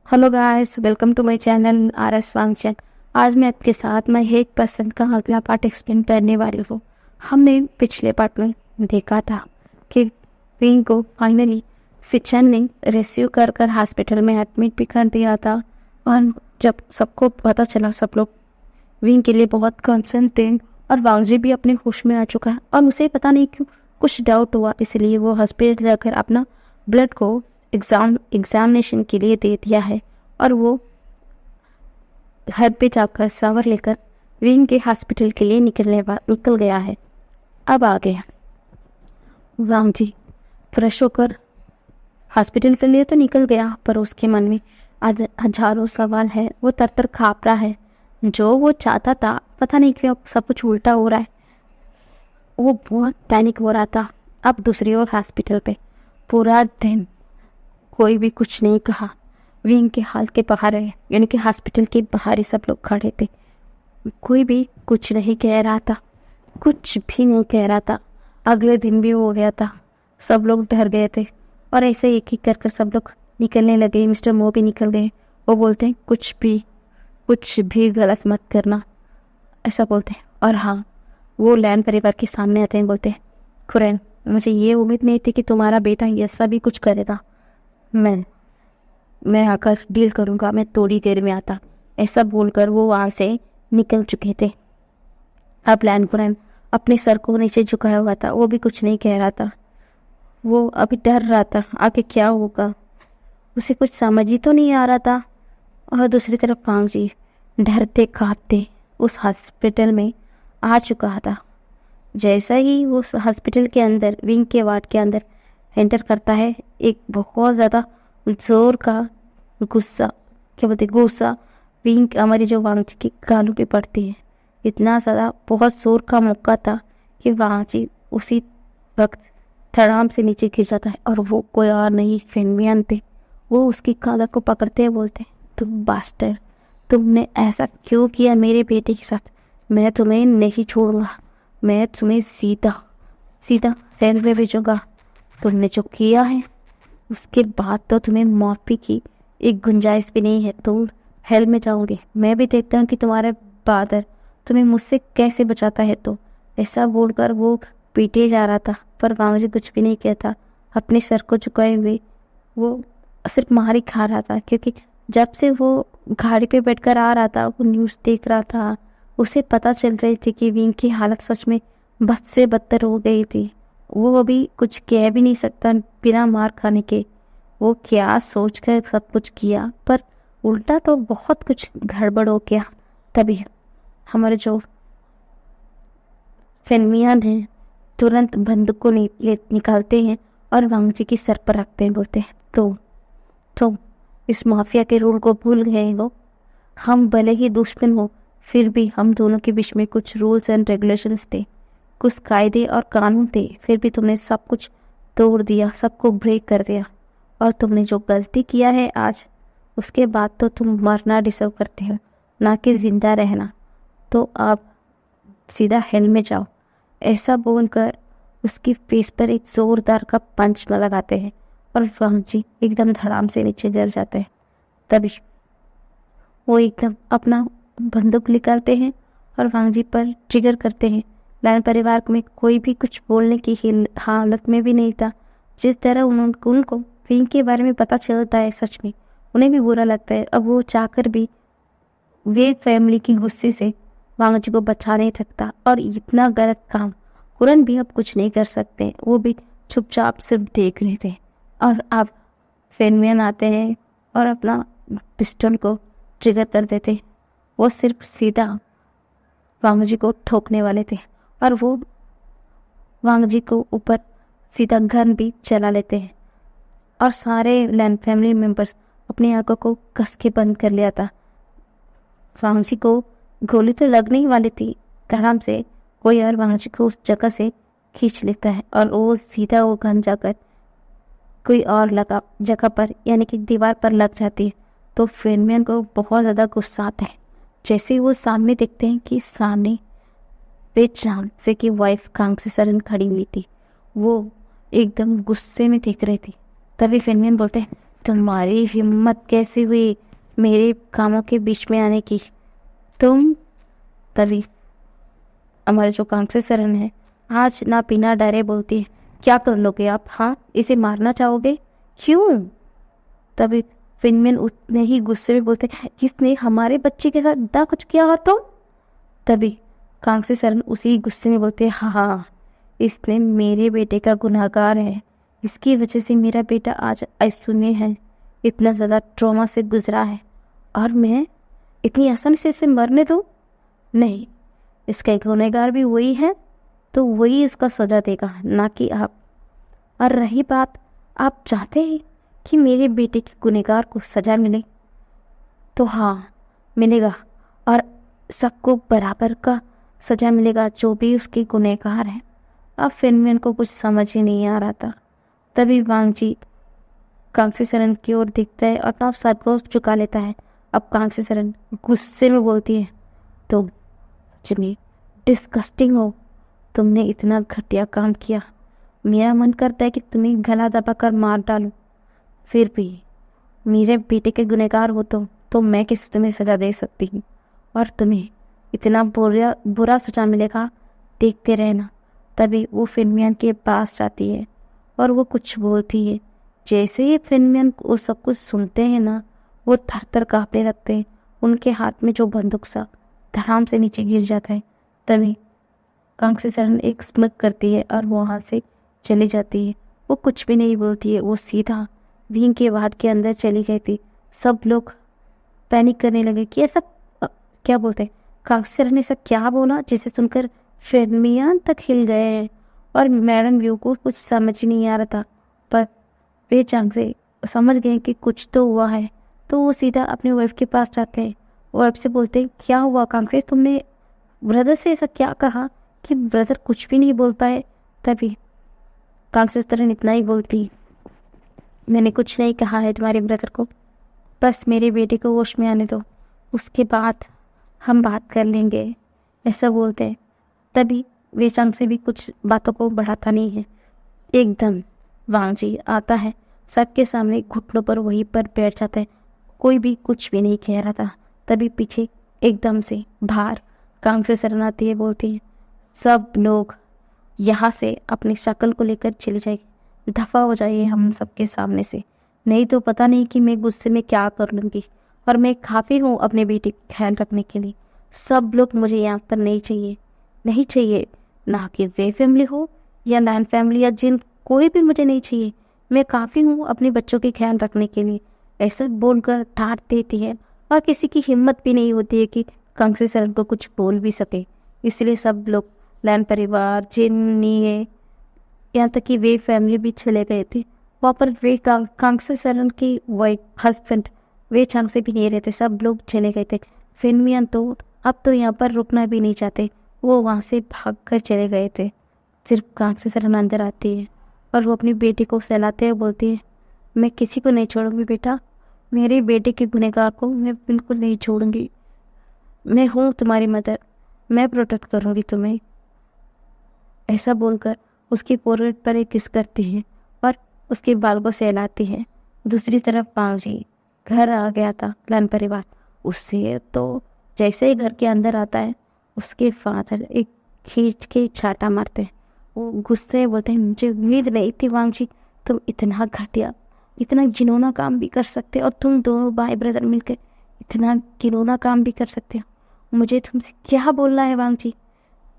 Hello guys, welcome to my channel R S function. आज मैं आपके साथ मैं एक पर्सन का अगला पार्ट एक्सप्लेन करने वाली हूँ। हमने पिछले पार्ट में देखा था कि विंग को फाइनली सिचन ने रेस्क्यू कर हॉस्पिटल में एडमिट भी कर दिया था। और जब सबको पता चला, सब लोग विंग के लिए बहुत कंसर्न थे और वांगजी भी अपने होश में आ चुका है और उसे पता नहीं क्यों कुछ डाउट हुआ, इसलिए वो हॉस्पिटल जाकर अपना ब्लड को एग्जामिनेशन के लिए दे दिया है। और वो घर पे जाकर शावर लेकर विंग के हॉस्पिटल के लिए निकल गया है। अब आ गया वांगजी फ्रेश होकर हॉस्पिटल के लिए तो निकल गया, पर उसके मन में आज हजारों सवाल है। वो तर काँप रहा है। जो वो चाहता था, पता नहीं क्यों अब सब कुछ उल्टा हो रहा है। वो बहुत पैनिक हो रहा था। अब दूसरी ओर हॉस्पिटल पे पूरा दिन कोई भी कुछ नहीं कहा। विंग के हाल के बाहर है, यानी कि हॉस्पिटल के बाहर ही सब लोग खड़े थे। कोई भी कुछ नहीं कह रहा था, कुछ भी नहीं कह रहा था। अगले दिन भी हो गया था, सब लोग डर गए थे और ऐसे एक एक कर सब लोग निकलने लगे। मिस्टर मो भी निकल गए। वो बोलते हैं कुछ भी गलत मत करना, ऐसा बोलते हैं। और हाँ, वो लैन परिवार के सामने आते हैं, बोलते हैं खुरैन, मुझे ये उम्मीद नहीं थी कि तुम्हारा बेटा ऐसा भी कुछ करेगा। मैं आकर डील करूँगा, मैं थोड़ी देर में आता, ऐसा बोलकर वो वहाँ से निकल चुके थे। अब लैन खुरैन अपने सर को नीचे झुकाया हुआ था, वो भी कुछ नहीं कह रहा था। वो अभी डर रहा था आगे क्या होगा, उसे कुछ समझ ही तो नहीं आ रहा था। और दूसरी तरफ वांगजी डरते कांपते उस हॉस्पिटल में आ चुका था। जैसा ही वो हॉस्पिटल के अंदर, विंग के वार्ड के अंदर एंटर करता है, एक बहुत ज़्यादा जोर का गुस्सा विंग हमारी जो वांगजी की गालों पे पड़ती है। इतना ज़्यादा बहुत जोर का मौका था कि वांगजी उसी वक्त धड़ाम से नीचे गिर जाता है। और वो कोई और नहीं, फेनमियन थे। वो उसकी कॉलर को पकड़ते हैं, बोलते हैं तुम बास्टर, तुमने ऐसा क्यों किया मेरे बेटे के साथ? मैं तुम्हें नहीं छोड़ूंगा, मैं तुम्हें सीधा सीधा जेल में भेजूंगा। तुमने जो किया है उसके बाद तो तुम्हें माफ़ी की एक गुंजाइश भी नहीं है, तुम हेल में जाओगे। मैं भी देखता हूँ कि तुम्हारे फादर तुम्हें मुझसे कैसे बचाता है। तो ऐसा बोलकर वो पीटे जा रहा था, पर वांगजी कुछ भी नहीं कहता। अपने सर को झुकाए हुए वो सिर्फ मार ही खा रहा था, क्योंकि जब से वो गाड़ी पे बैठकर आ रहा था, वो न्यूज़ देख रहा था। उसे पता चल रही थी कि विंग की हालत सच में बद से बदतर हो गई थी। वो अभी कुछ कह भी नहीं सकता बिना मार खाने के। वो क्या सोचकर सब कुछ किया, पर उल्टा तो बहुत कुछ गड़बड़ हो गया। तभी हमारे जो फेनमियन हैं तुरंत बंदूक को निकालते हैं और वांगजी की सर पर रखते हैं, बोलते हैं तो इस माफिया के रूल को भूल गए हो? हम भले ही दुश्मन हो, फिर भी हम दोनों के बीच में कुछ रूल्स एंड रेगुलेशंस थे, कुछ कायदे और कानून थे। फिर भी तुमने सब कुछ तोड़ दिया, सबको ब्रेक कर दिया। और तुमने जो गलती किया है आज, उसके बाद तो तुम मरना डिजर्व करते हो, ना कि जिंदा रहना। तो आप सीधा हेल में जाओ। ऐसा बोलकर उसकी फेस पर एक जोरदार का पंच लगाते हैं और वांगजी एकदम धड़ाम से नीचे गिर जाते हैं। तभी वो एकदम अपना बंदूक निकालते हैं और वांगजी पर ट्रिगर करते हैं। लैन परिवार में कोई भी कुछ बोलने की हालत में भी नहीं था। जिस तरह उनको विंग के बारे में पता चलता है, सच में उन्हें भी बुरा लगता है। अब वो चाहकर भी वे फैमिली की गुस्से से वांगजी को बचा नहीं सकता। और इतना गलत काम कुरन भी अब कुछ नहीं कर सकते, वो भी चुपचाप सिर्फ देख रहे थे। और अब फेनमियन आते हैं और अपना पिस्टल को ट्रिगर कर देते। वो सिर्फ सीधा वांगजी को ठोकने वाले थे और वो वांगजी को ऊपर सीधा गन भी चला लेते हैं। और सारे लैंड फैमिली मेंबर्स अपनी आंखों को कस के बंद कर लिया था। वांगजी को गोली तो लगने ही वाली थी, धड़ाम से कोई और वांगजी को उस जगह से खींच लेता है और वो सीधा वो गन जाकर कोई और लगा जगह पर, यानी कि दीवार पर लग जाती है। तो फेनमियन को बहुत ज़्यादा गुस्सा आता है। जैसे ही वो सामने देखते हैं कि सामने वे चांद से की वाइफ कांग से सरन खड़ी हुई थी, वो एकदम गुस्से में देख रही थी। तभी फेनमियन बोलते हैं तुम्हारी हिम्मत कैसे हुई मेरे कामों के बीच में आने की? तुम तभी हमारे जो कांसे सरन है आज ना बिना डरे बोलती है, क्या कर लोगे आप? हाँ, इसे मारना चाहोगे? क्यों? तभी फिनमिन उतने ही गुस्से में बोलते, इसने हमारे बच्चे के साथ इतना कुछ किया हो तो? तभी कांसे सरन उसी गुस्से में बोलते, हाँ, इसने मेरे बेटे का गुनहगार है, इसकी वजह से मेरा बेटा आज आईसीयू में है, इतना ज़्यादा ट्रॉमा से गुजरा है, और मैं इतनी आसानी से इसे मरने दूँ? नहीं, इसका गुनहगार भी वही है, तो वही इसका सज़ा देगा, ना कि आप। और रही बात, आप चाहते हैं कि मेरे बेटे के गुनहगार को सज़ा मिले, तो हाँ, मिलेगा, और सबको बराबर का सज़ा मिलेगा जो भी उसके गुनहगार हैं। अब फिनमिन को कुछ समझ ही नहीं आ रहा था। तभी वांगजी कांसे सरन की ओर देखता है और अपना सर को झुका लेता है। अब कांसे सरन गुस्से में बोलती है, तुम सच में डिस्गस्टिंग हो, तुमने इतना घटिया काम किया, मेरा मन करता है कि तुम्हें गला दबाकर मार डालूं। फिर भी मेरे बेटे के गुनहगार हो तो मैं किसी तुम्हें सज़ा दे सकती हूँ, और तुम्हें इतना बुरा सज़ा मिलेगा, देखते रहना। तभी वो फिनमियन के पास जाती है और वो कुछ बोलती है। जैसे ही फिनमियन वो सब कुछ सुनते हैं ना, वो थर थर काँपने लगते हैं। उनके हाथ में जो बंदूक सा धड़ाम से नीचे गिर जाता है। तभी कांसे सरन एक स्मित करती है और वो वहाँ से चली जाती है। वो कुछ भी नहीं बोलती है, वो सीधा विंग के वार्ड के अंदर चली गई थी। सब लोग पैनिक करने लगे कि ऐसा क्या बोलते हैं, कांसे सरन ने ऐसा क्या बोला जिसे सुनकर फिनमियन तक हिल गए हैं। और मैडम व्यू को कुछ समझ ही नहीं आ रहा था, पर वे चांग से समझ गए कि कुछ तो हुआ है। तो वो सीधा अपने वाइफ के पास जाते हैं। वाइफ से बोलते हैं, क्या हुआ कांसे, तुमने ब्रदर से ऐसा क्या कहा कि ब्रदर कुछ भी नहीं बोल पाए? तभी कांसे सरन इतना ही बोलती, मैंने कुछ नहीं कहा है तुम्हारे ब्रदर को, बस मेरे बेटे को होश में आने दो, उसके बाद हम बात कर लेंगे, ऐसा बोलते हैं। तभी वे चांग से भी कुछ बातों को बढ़ाता नहीं है। एकदम वांगजी आता है, सबके सामने घुटनों पर वहीं पर बैठ जाता है। कोई भी कुछ भी नहीं कह रहा था। तभी पीछे एकदम से बाहर कांसे सरन आती है, बोलती है, सब लोग यहाँ से अपनी शक्ल को लेकर चले जाइए, दफ़ा हो जाइए हम सबके सामने से, नहीं तो पता नहीं कि मैं गुस्से में क्या कर लूँगी। और मैं काफ़ी हूँ अपने बेटे का ख्याल रखने के लिए। सब लोग मुझे यहाँ पर नहीं चाहिए, नहीं चाहिए, ना कि वे फैमिली हो या लैंड फैमिली या जिन, कोई भी मुझे नहीं चाहिए। मैं काफ़ी हूँ अपने बच्चों के ख्याल रखने के लिए। ऐसा बोलकर डांट देती है और किसी की हिम्मत भी नहीं होती है कि कांसे सरन को कुछ बोल भी सके। इसलिए सब लोग, लैंड परिवार, जिन, नीए, यहाँ तक कि वे फैमिली भी चले गए थे। वहाँ पर वे कांसे सरन की वाइफ, हस्बैंड, वे चांग से भी नहीं रहते, सब लोग चले गए थे। फिनमियन तो अब तो यहाँ पर रुकना भी नहीं चाहते, वो वहाँ से भाग कर चले गए थे। सिर्फ कांसे सरन अंदर आती है और वो अपनी बेटी को सहलाते हुए बोलती है, मैं किसी को नहीं छोड़ूंगी बेटा, मेरे बेटे के गुनहगार को मैं बिल्कुल नहीं छोड़ूंगी। मैं हूँ तुम्हारी मदर, मैं प्रोटेक्ट करूँगी तुम्हें। ऐसा बोलकर उसकी फोrehead पर एक किस करती है और उसके बाल को सहलाती है। दूसरी तरफ पांगजी घर आ गया था लैंड परिवार। उससे तो जैसे ही घर के अंदर आता है, उसके फादर एक खींच के छाटा मारते हैं। वो गुस्से में बोलते हैं, मुझे उम्मीद नहीं थी वांगजी, तुम इतना घटिया, इतना घिनौना काम भी कर सकते हो, और तुम दोनों भाई ब्रदर मिलकर इतना घिनौना काम भी कर सकते हो। मुझे तुमसे क्या बोलना है वांगजी?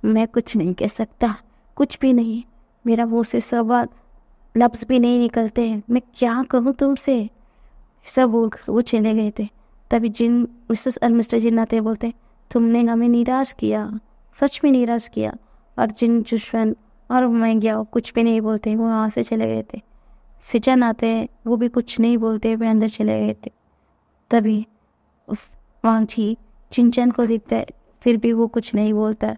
मैं कुछ नहीं कह सकता, कुछ भी नहीं, मेरा मुँह से सवाल लफ्ज़ भी नहीं निकलते हैं, मैं क्या कहूँ तुमसे? सब वो चले गए थे। तभी जिन मिसेस और मिस्टर जिन आते बोलते, तुमने हमें निराश किया, सच में निराश किया। और जिन जुश्वन और मैं गया कुछ भी नहीं बोलते, वो वहाँ से चले गए थे। सिचन आते हैं, वो भी कुछ नहीं बोलते, वे अंदर चले गए थे। तभी उस वांगची चिंचन को देखता है, फिर भी वो कुछ नहीं बोलता।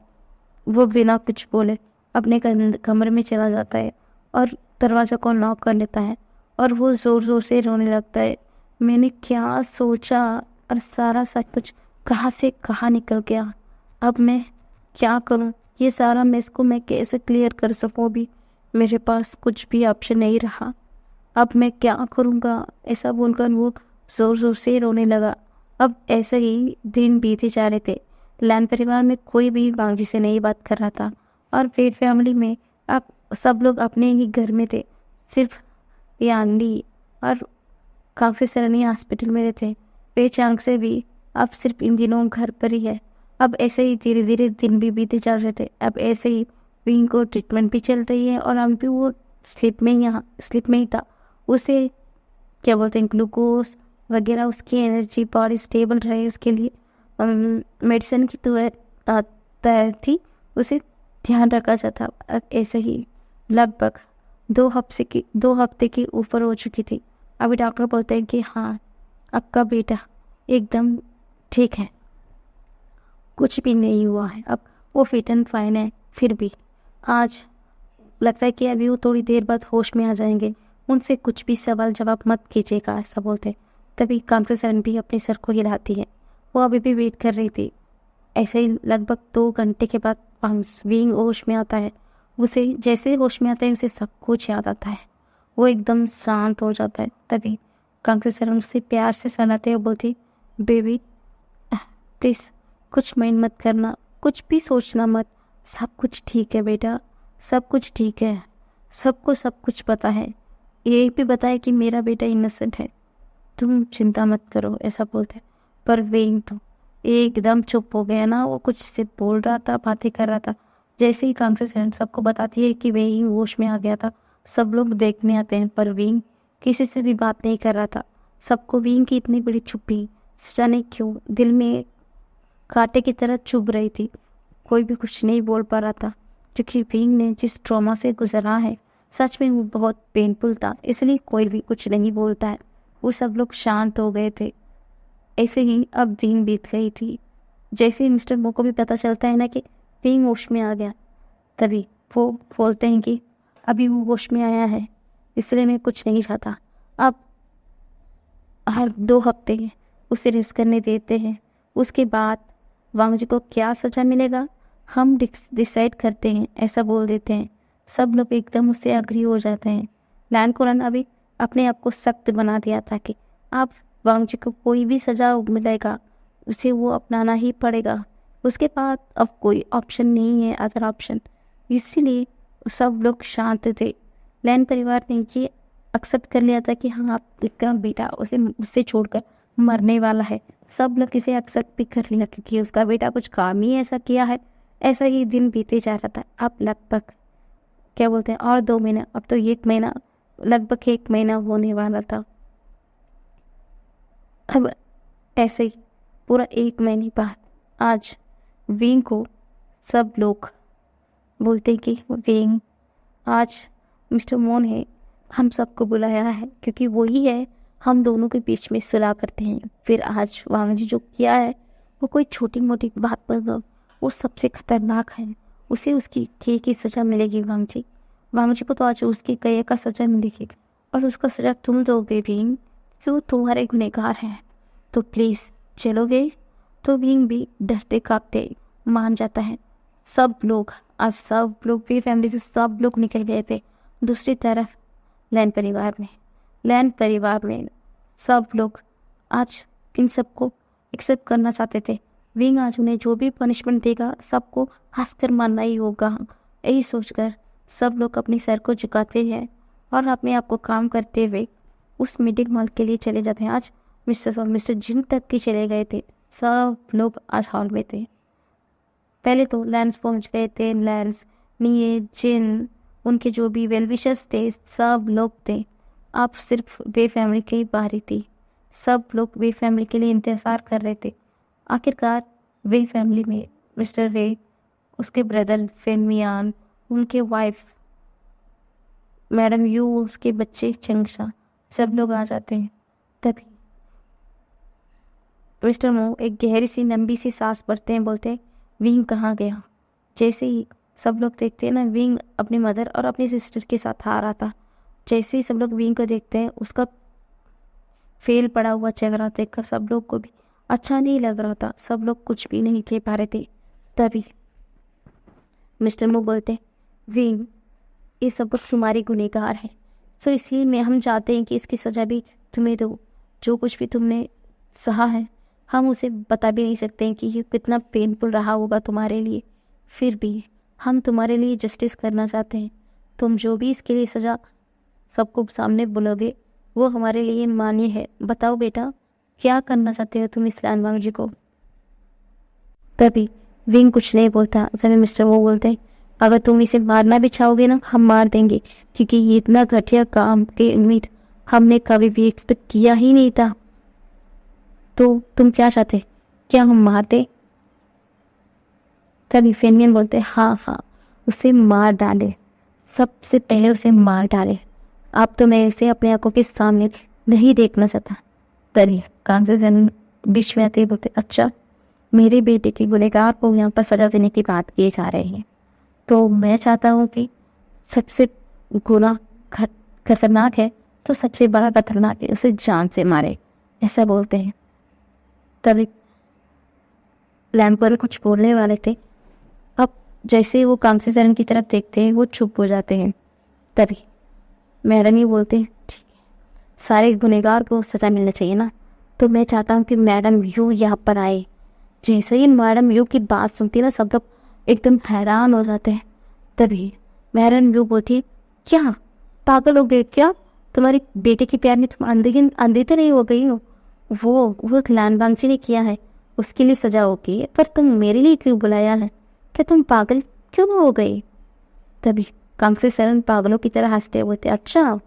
वो बिना कुछ बोले अपने कमरे में चला जाता है और दरवाज़ा को नॉक कर लेता है और वो ज़ोर ज़ोर से रोने लगता है। मैंने क्या सोचा और सारा सब कुछ कहाँ से कहाँ निकल गया। अब मैं क्या करूँ? ये सारा मेस को मैं कैसे क्लियर कर सकूँ? भी मेरे पास कुछ भी ऑप्शन नहीं रहा। अब मैं क्या करूँगा, ऐसा बोलकर वो ज़ोर ज़ोर से रोने लगा। अब ऐसे ही दिन बीते जा रहे थे। लैन परिवार में कोई भी वांगजी से नहीं बात कर रहा था और वे फैमिली में अब सब लोग अपने ही घर में थे। सिर्फ यानली और काफ़ी सरनी हॉस्पिटल में रहते। वे चांग से भी अब सिर्फ इन दिनों घर पर ही है। अब ऐसे ही धीरे धीरे दिन भी बीते चल रहे थे। अब ऐसे ही विंग को ट्रीटमेंट भी चल रही है और हम भी वो स्लिप में ही था। उसे क्या बोलते हैं, ग्लूकोज वगैरह, उसकी एनर्जी बॉडी स्टेबल रहे उसके लिए मेडिसिन की तो तैयार थी, उसे ध्यान रखा जाता। अब ऐसे ही लगभग 2 हफ्ते के ऊपर हो चुकी थी। अभी डॉक्टर बोलते हैं कि हाँ, आपका बेटा एकदम ठीक है, कुछ भी नहीं हुआ है, अब वो फिट एंड फाइन है। फिर भी आज लगता है कि अभी वो थोड़ी देर बाद होश में आ जाएंगे, उनसे कुछ भी सवाल जवाब मत कीजिएगा, ऐसा बोलते हैं। तभी कांग्रेस सरन भी अपने सर को हिलाती है। वो अभी भी वेट कर रही थी। ऐसे ही लगभग 2 घंटे के बाद विंग होश में आता है। उसे जैसे होश में आता है उसे सब कुछ याद आता है। वो एकदम शांत हो जाता है। तभी कांग्रेस सरन उससे प्यार से सहलाते हुए बोलती, बेबी प्लीज़ कुछ माइंड मत करना, कुछ भी सोचना मत, सब कुछ ठीक है बेटा, सब कुछ ठीक है, सबको सब कुछ पता है। ये भी बताए कि मेरा बेटा इनोसेंट है, तुम चिंता मत करो, ऐसा बोलते। पर वेंग तो एकदम चुप हो गया ना। वो कुछ से बोल रहा था, बातें कर रहा था। जैसे ही कांग्रेस सरन सबको बताती है कि वेंग होश में आ गया था, सब लोग देखने आते हैं, पर वेंग किसी से भी बात नहीं कर रहा था। सबको वेंग की इतनी बड़ी चुप्पी जाने क्यों दिल में कांटे की तरह चुभ रही थी। कोई भी कुछ नहीं बोल पा रहा था, क्योंकि विंग ने जिस ट्रॉमा से गुजरा है सच में वो बहुत पेनफुल था, इसलिए कोई भी कुछ नहीं बोलता है। वो सब लोग शांत हो गए थे। ऐसे ही अब दिन बीत गई थी। जैसे ही मिस्टर मो को भी पता चलता है ना कि विंग होश में आ गया, तभी वो बोलते हैं कि अभी वो होश में आया है, इसलिए मैं कुछ नहीं चाहता। अब हर 2 हफ्ते उसे रेस्ट करने देते हैं। उसके बाद वांग जी को क्या सजा मिलेगा हम डिसाइड करते हैं, ऐसा बोल देते हैं। सब लोग एकदम उससे अग्री हो जाते हैं। लैन कुरान अभी अपने आप को सख्त बना दिया था कि अब वांग जी को कोई भी सजा मिलेगा उसे वो अपनाना ही पड़ेगा। उसके बाद अब कोई ऑप्शन नहीं है, अदर ऑप्शन। इसीलिए सब लोग शांत थे। लैन परिवार ने ये एक्सेप्ट कर लिया था कि हाँ, आपका बेटा उसे उससे छोड़कर मरने वाला है। सब लोग इसे एक्सेप्ट भी कर लिया क्योंकि उसका बेटा कुछ काम ही ऐसा किया है। ऐसा ही दिन बीते जा रहा था। अब लगभग क्या बोलते हैं और 2 महीना, अब तो 1 महीना, लगभग 1 महीना होने वाला था। अब ऐसे ही पूरा 1 महीने बाद आज विंग को सब लोग बोलते कि विंग, आज मिस्टर मोन है, हम सबको बुलाया है क्योंकि वही है हम दोनों के बीच में सुलह करते हैं। फिर आज वांग जी जो किया है वो कोई छोटी मोटी बात पर वो सबसे खतरनाक है। उसे उसकी किए की सज़ा मिलेगी। वांग जी को तो आज उसके कहे का सज़ा मिलेगी और उसका सज़ा तुम दोगे विंग, जो तुम्हारे गुनहगार हैं। तो प्लीज़ चलोगे? तो विंग भी डरते कांपते मान जाता है। सब लोग वे फैमिली से सब लोग निकल गए थे। दूसरी तरफ लैन परिवार में सब लोग आज इन सबको एक्सेप्ट करना चाहते थे। विंग आज उन्हें जो भी पनिशमेंट देगा सबको हंसकर मानना ही होगा। यही सोचकर सब लोग अपने सर को झुकाते हैं और अपने आप को काम करते हुए उस मीटिंग हॉल के लिए चले जाते हैं। आज मिस्टर जिन तक के चले गए थे। सब लोग आज हॉल में थे। पहले तो लैंस पहुंच गए थे। लैंस, निये, जिन, उनके जो भी वेल विशर्स थे, सब लोग थे। अब सिर्फ वे फैमिली की बारी थी। सब लोग वे फैमिली के लिए इंतज़ार कर रहे थे। आखिरकार वे फैमिली में मिस्टर वे, उसके ब्रदर फेनमियान, उनके वाइफ मैडम यू, उसके बच्चे चंगशा, सब लोग आ जाते हैं। तभी मिस्टर मो एक गहरी सी लंबी सी सांस भरते हैं, बोलते हैं विंग कहाँ गया। जैसे ही सब लोग देखते हैं ना, विंग अपनी मदर और अपनी सिस्टर के साथ आ रहा था। जैसे ही सब लोग विंग को देखते हैं, उसका फेल पड़ा हुआ चेहरा देखकर सब लोग को भी अच्छा नहीं लग रहा था। सब लोग कुछ भी नहीं कह पा रहे थे। तभी मिस्टर मो बोलते, विंग, ये सब लोग तुम्हारे गुनहगार हैं। सो इसलिए हम चाहते हैं कि इसकी सज़ा भी तुम्हें दो। जो कुछ भी तुमने सहा है हम उसे बता भी नहीं सकते हैं कि ये कितना पेनफुल रहा होगा तुम्हारे लिए। फिर भी हम तुम्हारे लिए जस्टिस करना चाहते हैं। तुम जो भी इसके लिए सज़ा सबको सामने बोलोगे वो हमारे लिए मान्य है। बताओ बेटा, क्या करना चाहते हो तुम इस लैंडवांग जी को? तभी विंग कुछ नहीं बोलता। तभी मिस्टर वो बोलते, अगर तुम इसे मारना भी चाहोगे ना, हम मार देंगे, क्योंकि ये इतना घटिया काम की उम्मीद हमने कभी भी एक्सपेक्ट किया ही नहीं था। तो तुम क्या चाहते, क्या हम मार दें? तभी फेनियन बोलते, हाँ हाँ, उसे मार डाले, सबसे पहले उसे मार डाले। अब तो मैं इसे अपने आंखों के सामने नहीं देखना चाहता। तभी कांसेजन बीच में आते ही बोलते, अच्छा, मेरे बेटे के गुनहगार को यहाँ पर सजा देने की बात किए जा रहे हैं, तो मैं चाहता हूँ कि सबसे गुनाह खतरनाक है तो सबसे बड़ा खतरनाक है, उसे जान से मारे, ऐसा बोलते हैं। तभी लैंडपर कुछ बोलने वाले थे, अब जैसे वो कांसेजन की तरफ देखते हैं वो चुप हो जाते हैं। तभी मैडम ही बोलते हैं, ठीक है, सारे गुनहगार को सजा मिलना चाहिए ना, तो मैं चाहता हूँ कि मैडम यू यहाँ पर आए। जैसे ही मैडम यू की बात सुनती ना, सब लोग एकदम हैरान हो जाते हैं। तभी मैडम यू बोलती है, क्या पागल हो गए क्या? तुम्हारी बेटे के प्यार में तुम अंधे तो नहीं हो गई हो? वो लैंडवांग जी ने किया है, उसके लिए सजा होगी, पर तुम मेरे लिए क्यों बुलाया है? क्या तुम पागल क्यों हो गई? तभी कांसेजन पागलों की तरह हंसते हुए थे, अच्छा,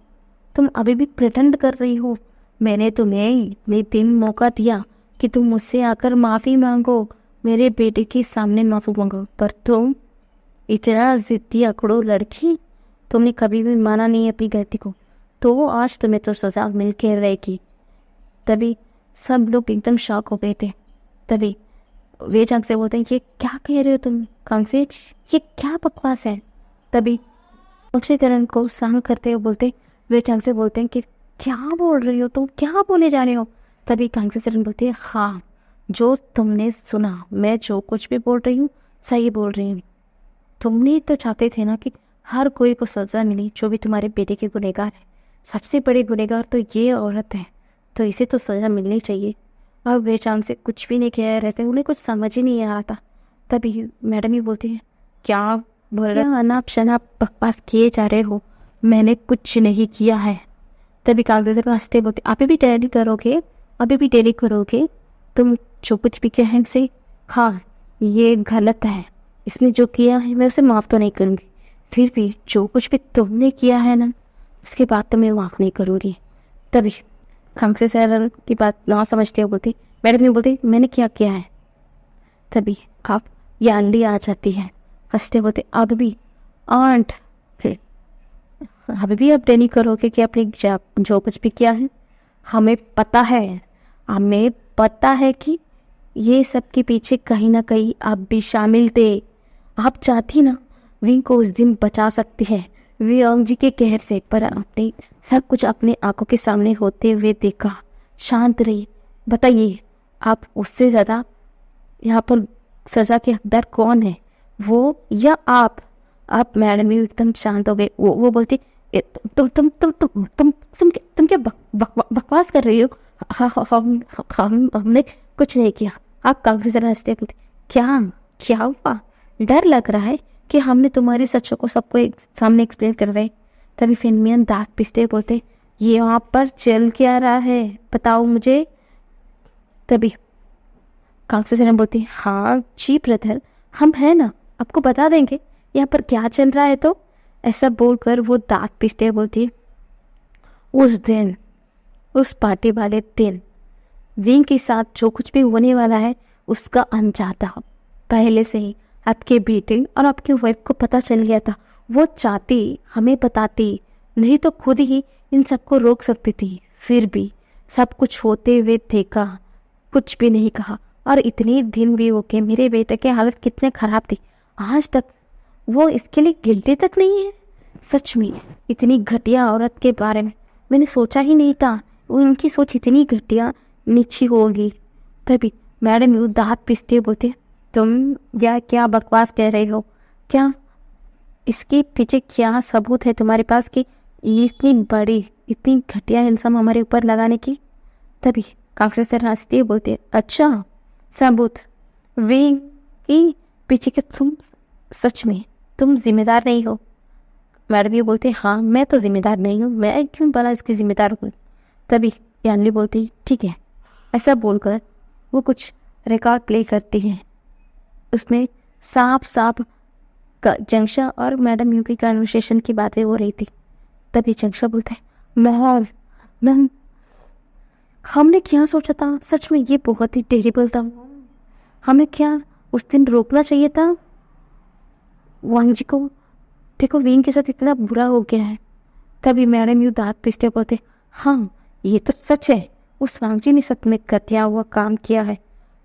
तुम अभी भी प्रिटेंड कर रही हो? मैंने तुम्हें इतने दिन मौका दिया कि तुम मुझसे आकर माफ़ी मांगो, मेरे बेटे के सामने माफ़ी मांगो, पर तुम इतना जिद्दी अकड़ो लड़की, तुमने कभी भी माना नहीं अपनी गलती को, तो आज तुम्हें तो सजा मिल के रहेगी। तभी सब लोग एकदम शॉक हो गए थे। तभी वे चांग से बोलते हैं, ये क्या कह रहे हो तुम कांसे, ये क्या बकवास है? तभी कांसेजन को शांत करते हुए बोलते, वे चांग से बोलते हैं कि क्या बोल रही हो तुम, क्या बोले जा रहे हो? तभी कांसेजन बोलते हैं, हाँ, जो तुमने सुना, मैं जो कुछ भी बोल रही हूँ सही बोल रही हूँ। तुमने तो चाहते थे ना कि हर कोई को सजा मिली जो भी तुम्हारे बेटे के गुनहगार है। सबसे बड़े गुनहगार तो ये औरत है, तो इसे तो सजा मिलनी चाहिए। अब वे चांग से कुछ भी नहीं कह रहे थे, उन्हें कुछ समझ ही नहीं आ रहा था। तभी मैडम ही बोलती है, क्या बोल रहे हो, अनाप शनाप बकवास किए जा रहे हो, मैंने कुछ नहीं किया है। तभी कागज हंसते बोलते, अभी भी डेली करोगे, अभी भी डेली करोगे, तुम जो कुछ भी कहें से, हाँ ये गलत है, इसने जो किया है मैं उसे माफ़ तो नहीं करूँगी, फिर भी जो कुछ भी तुमने किया है ना, उसके बाद तो मैं माफ़ नहीं करूँगी। तभी कांसेजन की बात ना समझते हुए बोलती, मैडम ये बोलती, मैंने क्या किया है? तभी आप यानली आ जाती है, हंसते बोलते, अब भी आंट, अभी भी आप डेली करोगे कि आपने जो कुछ भी किया है? हमें पता है कि ये सब के पीछे कहीं ना कहीं आप भी शामिल थे। आप चाहती ना विंग को उस दिन बचा सकती है वियांग जी के कहर से, पर आपने सब कुछ अपने आंखों के सामने होते हुए देखा, शांत रही। बताइए, आप उससे ज़्यादा यहाँ पर सज़ा के हकदार कौन है, वो या आप? मैडम भी एकदम शांत हो गए। वो बोलती, तुम क्या बकवास कर रही हो? हमने कुछ नहीं किया। आप कांसेजन हंसते बोलते, क्या हुआ? डर लग रहा है कि हमने तुम्हारी सच्चों को सबको सामने एक्सप्लेन कर रहे हैं। तभी फेनियन दांत पिसते बोलते, ये वहाँ पर चल क्या रहा है, बताओ मुझे। तभी कांसेजन बोलती, हाँ जी ब्रदर, हम हैं ना, आपको बता देंगे यहाँ पर क्या चल रहा है। तो ऐसा बोलकर वो दांत पीसते बोलती, उस पार्टी वाले दिन विंग के साथ जो कुछ भी होने वाला है उसका अनजाता पहले से ही आपके बेटे और आपकी वाइफ को पता चल गया था। वो चाहती हमें बताती, नहीं तो खुद ही इन सबको रोक सकती थी, फिर भी सब कुछ होते हुए देखा, कुछ भी नहीं कहा। और इतने दिन भी हो गए, मेरे बेटे की हालत कितने ख़राब थी, आज तक वो इसके लिए गिल्टी तक नहीं है। सच में इतनी घटिया औरत के बारे में मैंने सोचा ही नहीं था, उनकी सोच इतनी घटिया नीची होगी। तभी मैडम यू दांत पीसते बोलते, तुम या क्या बकवास कह रहे हो? क्या इसके पीछे क्या सबूत है तुम्हारे पास कि ये इतनी बड़ी, इतनी घटिया इल्ज़ाम हमारे ऊपर लगाने की? तभी कांग्रेस सर हंसते हुए बोलते, अच्छा सबूत विंग की पीछे के तुम सच में तुम जिम्मेदार नहीं हो? मैडम ये बोलते, हाँ मैं तो जिम्मेदार नहीं हूँ, मैं क्यों भला इसकी जिम्मेदार हूँ? तभी यानली बोलती, ठीक है। ऐसा बोलकर वो कुछ रिकॉर्ड प्ले करती हैं। उसमें साफ साफ जंक्शा और मैडम यू की कन्वर्सेशन की बातें हो रही थी। तभी जंक्शा बोलता है, मैम हमने क्या सोचा था, सच में ये बहुत ही टेरिबल था। हमें क्या उस दिन रोकना चाहिए था वांग जी को? देखो विंग के साथ इतना बुरा हो गया है। तभी मैडम यू दांत पीसते बोलते, हाँ ये तो सच है, उस वांग जी ने सच में घटिया हुआ काम किया है।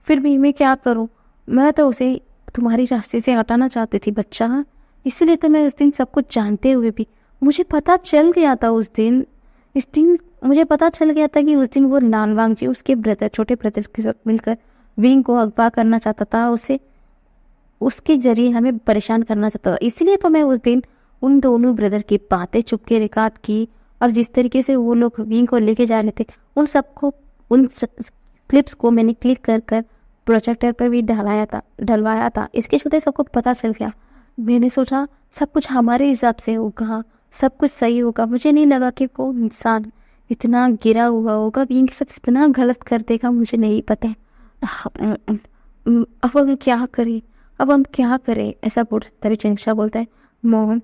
फिर भी मैं क्या करूँ, मैं तो उसे तुम्हारी रास्ते से हटाना चाहती थी बच्चा, इसलिए तो मैं उस दिन सब कुछ जानते हुए भी मुझे पता चल गया था इस दिन मुझे पता चल गया था कि उस दिन वो नानवांग जी उसके ब्रदर, छोटे ब्रदर के साथ मिलकर विंग को अगवा करना चाहता था, उसे उसके जरिए हमें परेशान करना चाहता था। इसलिए तो मैं उस दिन उन दोनों ब्रदर की बातें चुपके रिकॉर्ड की, और जिस तरीके से वो लोग विंग को लेके जा रहे थे उन क्लिप्स को मैंने क्लिक कर कर प्रोजेक्टर पर भी डलवाया था। इसके चलते सबको पता चल गया। मैंने सोचा सब कुछ हमारे हिसाब से होगा, सब कुछ सही होगा। मुझे नहीं लगा कि वो इंसान इतना गिरा हुआ होगा, विंग के साथ इतना गलत कर देगा, मुझे नहीं पता। अब हम क्या करें, ऐसा बोल। तभी चंक्षा बोलता है, मोहन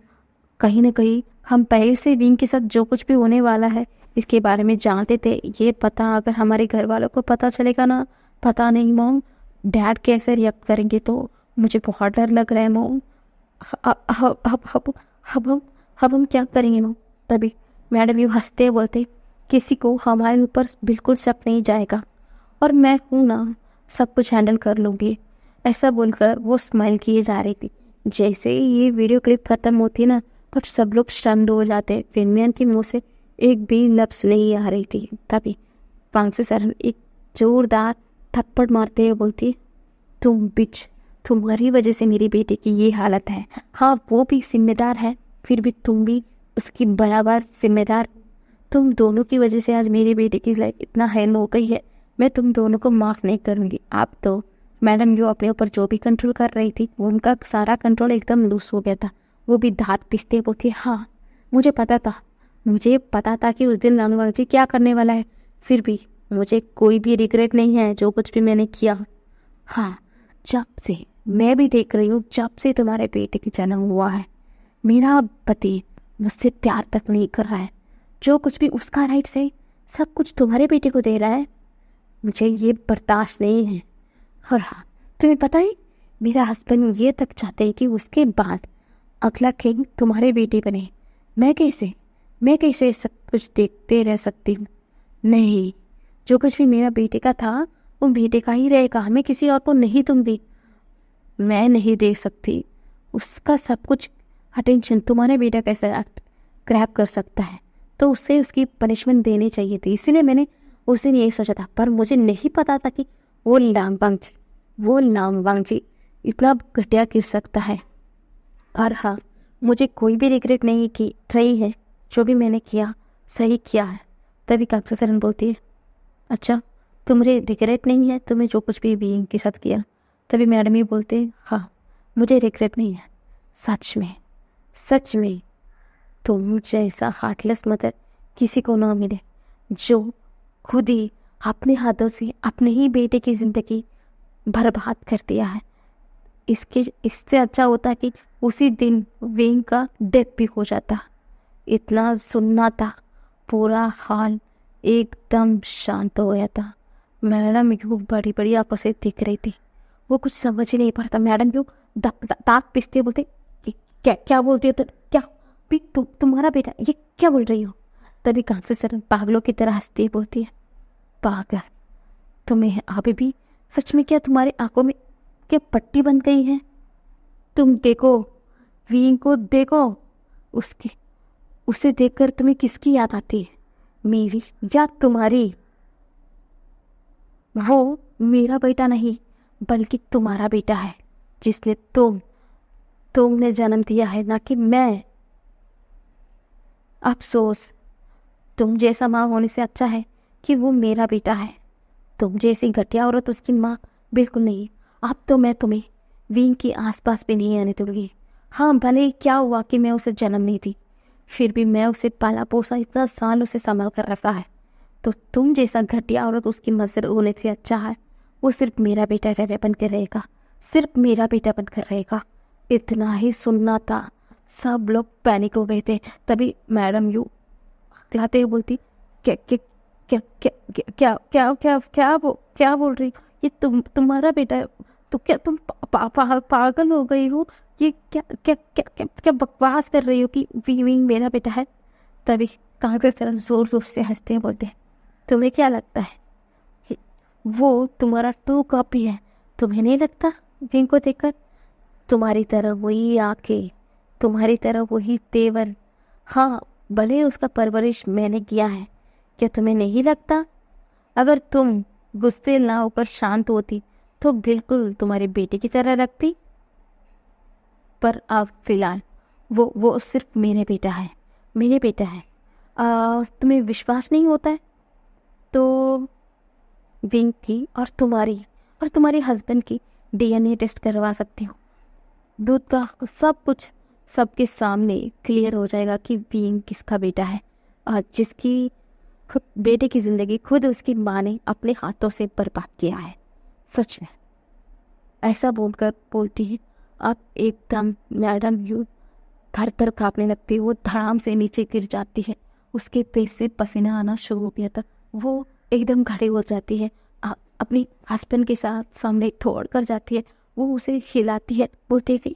कहीं ना कहीं हम पहले से विंग के साथ जो कुछ भी होने वाला है इसके बारे में जानते थे। ये पता अगर हमारे घर वालों को पता चलेगा ना, पता नहीं मोम डैड कैसे रिएक्ट करेंगे, तो मुझे बहुत डर लग रहा है मोम। अब हम क्या करेंगे मोम? तभी मैडम यू हंसते बोलते, किसी को हमारे ऊपर बिल्कुल शक नहीं जाएगा, और मैं हूँ ना, सब कुछ हैंडल कर लूँगी। ऐसा बोलकर वो स्माइल किए जा रही थी। जैसे ही ये वीडियो क्लिप खत्म होती ना, तब सब लोग स्टन्ड हो जाते। फिल्मियन के मुंह से एक भी लफ्ज़ नहीं आ रही थी। तभी कांग्रेस सर एक जोरदार थप्पड़ मारते हुए बोलती, तुम बिच, तुम्हारी वजह से मेरी बेटी की ये हालत है। हाँ वो भी जिम्मेदार है, फिर भी तुम भी उसकी बराबर जिम्मेदार। तुम दोनों की वजह से आज मेरी बेटी की लाइफ इतना हैन हो गई है, मैं तुम दोनों को माफ़ नहीं करूँगी। आप तो मैडम जो अपने ऊपर जो भी कंट्रोल कर रही थी, वो उनका सारा कंट्रोल एकदम लूज हो गया था। वो भी दांत पीसते बोलती, हाँ मुझे पता था कि उस दिन रानूवाग जी क्या करने वाला है, फिर भी मुझे कोई भी रिग्रेट नहीं है जो कुछ भी मैंने किया। हाँ जब से मैं भी देख रही हूँ, जब से तुम्हारे बेटे की जन्म हुआ है, मेरा पति मुझसे प्यार तक नहीं कर रहा है। जो कुछ भी उसका राइट है सब कुछ तुम्हारे बेटे को दे रहा है। मुझे ये बर्दाश्त नहीं है। और हाँ तुम्हें पता है, मेरा हस्बैंड ये तक चाहते हैं कि उसके बाद अगला किंग तुम्हारे बेटे बने। मैं कैसे सब कुछ देखते रह सकती हूँ? नहीं, जो कुछ भी मेरा बेटे का था वो बेटे का ही रहेगा। हमें किसी और को नहीं दूंगी। मैं नहीं दे सकती उसका सब कुछ अटेंशन। तुम्हारे बेटा कैसे ग्रैब कर सकता है, तो उससे उसकी पनिशमेंट देनी चाहिए थी। इसीलिए मैंने उस दिन यही सोचा था, पर मुझे नहीं पता था कि वो नांगवांग जी इतना घटिया गिर सकता है। और हाँ मुझे कोई भी रिग्रेट नहीं की रही है, जो भी मैंने किया सही किया है। तभी काक्षा सरन बोलती है, अच्छा तुम्हें रिग्रेट नहीं है तुम्हें जो कुछ भी बीइंग के साथ किया? तभी मैडम ये बोलते हैं, हाँ मुझे रिग्रेट नहीं है। सच में तुम जैसा हार्टलेस मदर किसी को ना मिले, जो खुद ही अपने हाथों से अपने ही बेटे की ज़िंदगी बर्बाद कर दिया है। इससे अच्छा होता कि उसी दिन विंग का डेथ भी हो जाता। इतना सुनना था, पूरा हाल एकदम शांत हो गया था। मैडम यू बड़ी बड़ी आंखों से दिख रही थी, वो कुछ समझ ही नहीं पा रहा था। मैडम यू दांत पिसते बोलते, क्या बोलती हो? क्या भी तुम्हारा बेटा ये क्या बोल रही हो? तभी कांग्रेस सर पागलों की तरह हंसती बोलती है, पागल तुम्हें अभी भी सच में क्या तुम्हारी आंखों में क्या पट्टी बन गई है? तुम देखो वीन को देखो, उसे देखकर तुम्हें किसकी याद आती है, मेरी या तुम्हारी? वो मेरा बेटा नहीं बल्कि तुम्हारा बेटा है, जिसने तुमने जन्म दिया है, ना कि मैं। अफसोस, तुम जैसा माँ होने से अच्छा है कि वो मेरा बेटा है। तुम जैसी घटिया औरत उसकी माँ बिल्कुल नहीं। अब तो मैं तुम्हें विंग के आसपास भी नहीं आने दूंगी। हाँ, भले ही क्या हुआ कि मैं उसे जन्म नहीं दी, फिर भी मैं उसे पाला पोसा, इतना साल उसे संभाल कर रखा है। तो तुम जैसा घटिया औरत उसकी मजर होने से अच्छा है वो सिर्फ मेरा बेटा रह बन के रहेगा, सिर्फ मेरा बेटा बनकर रहेगा। इतना ही सुनना था। सब लोग पैनिक हो गए थे। तभी मैडम यू हकलाते हुए बोलती, क्या क्या क्या क्या क्या क्या क्या क्या क्या बोल रही? ये तुम्हारा बेटा है? तो क्या तुम पागल हो गई हो? ये क्या क्या क्या क्या, क्या बकवास कर रही हो कि विंग मेरा बेटा है? तभी कांगड़े तरह जोर जोर से हंसते हैं, बोलते हैं, तुम्हें क्या लगता है वो तुम्हारा टू कॉपी है? तुम्हें नहीं लगता विंग को देखकर? तुम्हारी तरह वही आंखें, तुम्हारी तरह वही तेवर। हाँ, भले उसका परवरिश मैंने किया है। क्या तुम्हें नहीं लगता? अगर तुम गुस्से ना होकर शांत होती तो बिल्कुल तुम्हारे बेटे की तरह लगती। पर अब फिलहाल वो सिर्फ मेरे बेटा है, मेरे बेटा है। तुम्हें विश्वास नहीं होता है तो विंग की और तुम्हारे हस्बैंड की डीएनए टेस्ट करवा सकती हो। दूध का सब कुछ सबके सामने क्लियर हो जाएगा कि विंग किसका बेटा है, और जिसकी खुद बेटे की जिंदगी खुद उसकी माँ ने अपने हाथों से बर्बाद किया है। सच में। ऐसा बोलकर बोलती है, अब एकदम मैडम यू थर थर कांपने लगती है। वो धड़ाम से नीचे गिर जाती है। उसके पेट से पसीना आना शुरू हो गया था। वो एकदम खड़ी हो जाती है, अपनी हस्बैंड के साथ सामने छोड़ कर जाती है। वो उसे हिलाती है, बोलती है कि